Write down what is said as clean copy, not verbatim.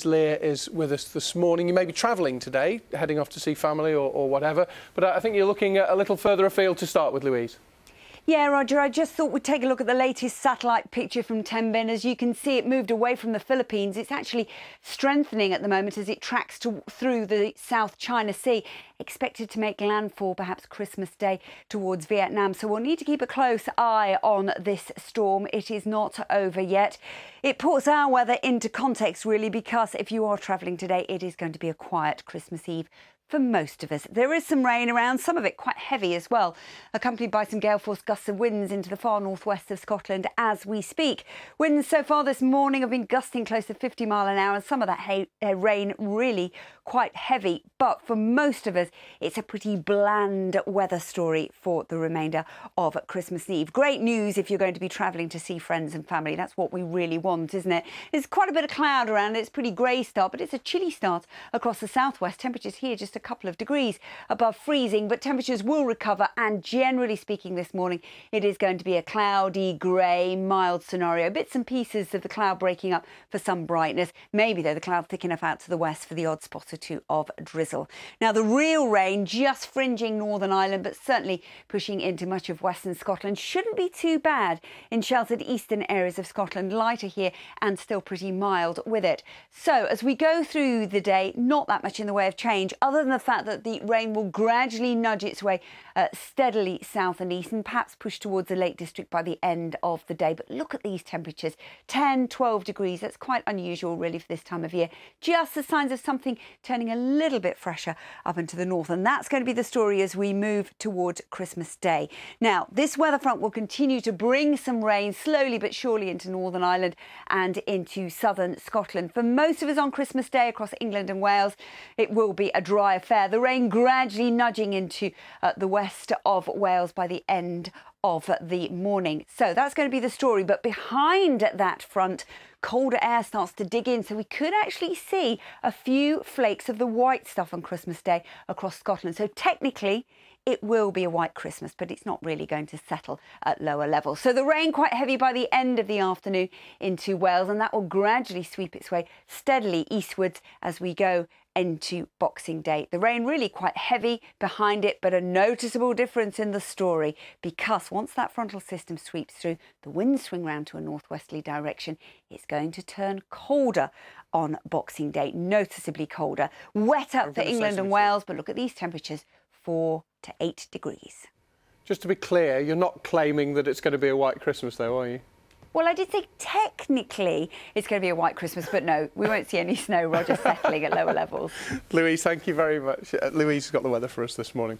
Lear is with us this morning. You may be travelling today, heading off to see family or whatever, but I think you're looking a little further afield to start with, Louise. Yeah, Roger, I just thought we'd take a look at the latest satellite picture from Tenben. As you can see, it moved away from the Philippines. It's actually strengthening at the moment as it tracks through the South China Sea, expected to make landfall perhaps Christmas Day towards Vietnam. So we'll need to keep a close eye on this storm. It is not over yet. It puts our weather into context, really, because if you are travelling today, it is going to be a quiet Christmas Eve for most of us. There is some rain around, some of it quite heavy as well, accompanied by some gale force gusts and winds into the far northwest of Scotland as we speak. Winds so far this morning have been gusting close to 50 miles an hour, and some of that rain really quite heavy. But for most of us, it's a pretty bland weather story for the remainder of Christmas Eve. Great news if you're going to be travelling to see friends and family. That's what we really want, isn't it? There's quite a bit of cloud around. It's a pretty grey start, but it's a chilly start across the southwest. Temperatures here just a couple of degrees above freezing, but temperatures will recover, and generally speaking this morning it is going to be a cloudy, grey, mild scenario. Bits and pieces of the cloud breaking up for some brightness, maybe though the cloud thick enough out to the west for the odd spot or two of drizzle. Now the real rain just fringing Northern Ireland, but certainly pushing into much of western Scotland. Shouldn't be too bad in sheltered eastern areas of Scotland, lighter here and still pretty mild with it. So as we go through the day, not that much in the way of change, other than the fact that the rain will gradually nudge its way steadily south and east and perhaps push towards the Lake District by the end of the day. But look at these temperatures, 10, 12 degrees. That's quite unusual really for this time of year. Just the signs of something turning a little bit fresher up into the north. And that's going to be the story as we move towards Christmas Day. Now, this weather front will continue to bring some rain slowly but surely into Northern Ireland and into southern Scotland. For most of us on Christmas Day across England and Wales, it will be a dry affair. The rain gradually nudging into the west of Wales by the end of the morning. So that's going to be the story. But behind that front, colder air starts to dig in. So we could actually see a few flakes of the white stuff on Christmas Day across Scotland. So technically, it will be a white Christmas, but it's not really going to settle at lower levels. So the rain quite heavy by the end of the afternoon into Wales, and that will gradually sweep its way steadily eastwards as we go into Boxing Day. The rain really quite heavy behind it, but a noticeable difference in the story, because once that frontal system sweeps through, the winds swing round to a northwesterly direction. It's going to turn colder on Boxing Day, noticeably colder. Wet up for England and Wales, but look at these temperatures, 4 to 8 degrees. Just to be clear, you're not claiming that it's going to be a white Christmas though, are you? Well, I did say technically it's going to be a white Christmas, but no, we won't see any snow, Roger, settling at lower levels. Louise, thank you very much. Louise has got the weather for us this morning.